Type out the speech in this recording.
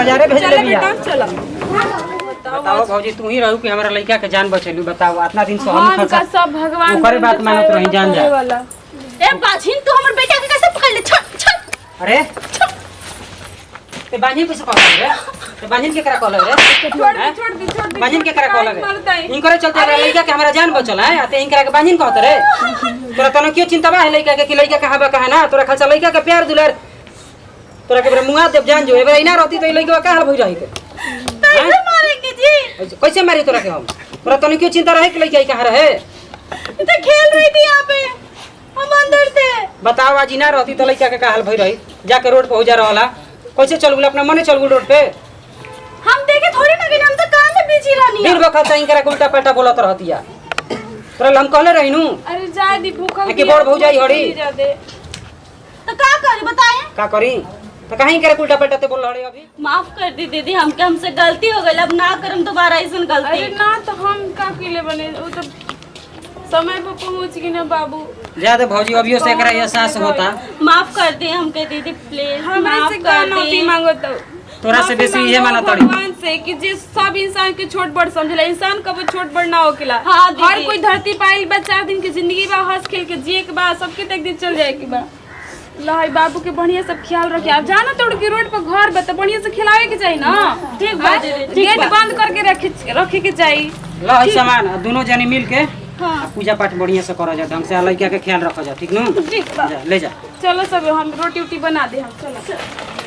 बाजारे भेज ले बिया। चलो बताओ भौजी तू ही रहू कि हमारा लड़का के जान बचेलू। बताओ इतना दिन से हम हम खर्चा का सब भगवान ओकरे बात मानत रही जान जा। ए बाछिन तू हमर बेटा के कैसे पकड़ ले? छोड़ छोड़। अरे ते बांझिन कैसे कहल रे? ते बांझिन के करा कहल रे? छोड़ दे बांझिन के करा कहल रे? इनकरे चलते हमरा लड़का के हमरा जान बचल है ते इनकरा के बांझिन कहत रे? तोरा तने क्यों चिंता बा है लड़का के कि लड़का कहां बा कहां ना? तोरा खर्चा लड़का के प्यार दुलार तोरा के मुआ देव जान जो एबे इना रहती तो ई लड़का का हाल भई रही कैसे मारेंगे जी? कैसे मारी तोरा के हम? तोरा तने क्यों चिंता रहे कि लड़का कहां रहे? तो खेल रही थी यहाँ पे हम अंदर थे। बताओ आज ना रहती तो लड़का के का हाल भई रही? जाके रोड पे हो जा रहला कैसे चल गुल अपना मने चल गुल रोड पे? हम देखे थोड़ी ना कि हम तो कान में बीची रानी दिन बखत ताई करा उल्टा पलटा बोलत रहतिया। तोरा हम कहले रहिनु अरे जा दी भूखल कि बड़ भौजाई हड़ी तो क्या करी बताएं? का करी? तो कहीं करे उल्टा पलटा ते बोल रहे अभी? माफ कर दी दीदी हमसे गलती हो गई। अब ना करम दोबारा ऐसा गलती। अरे ना तो हम का पीले बने वो तो समय पे पहुंच गई ना बाबू। ज्यादा भौजी अभियो से एकरा एहसास होता। माफ कर दे हमके दीदी प्लीज। हमारे से का माफी मांगो तो तोरा से बेसी ये माना तड़ी भगवान से कि जे सब इंसान के छोट बड़ समझला। इंसान कबो छोट बड़ ना होकेला। हाँ दीदी। हर कोई धरती पाइल बा 4 दिन की जिंदगी बा हंस खेल के जिए के बा सबके तक दिन चल जाए के बा। लाई बाबू के बढ़िया सब ख्याल रखे। आप जाना तोड़ के रोड पर घर बा तो बढ़िया से खिलावे के चाहिए ना। ठीक बा दीदी। गेट बंद करके रखे के चाहिए। ला ई सामान दोनों जने मिल के हाँ पूजा पाठ बढ़िया से करा जा ढंग से लड़का के ख्याल रखा जा ठीक न? ठीक बा ले जा। चलो सब हम रोटी उटी बना दे हम चलो।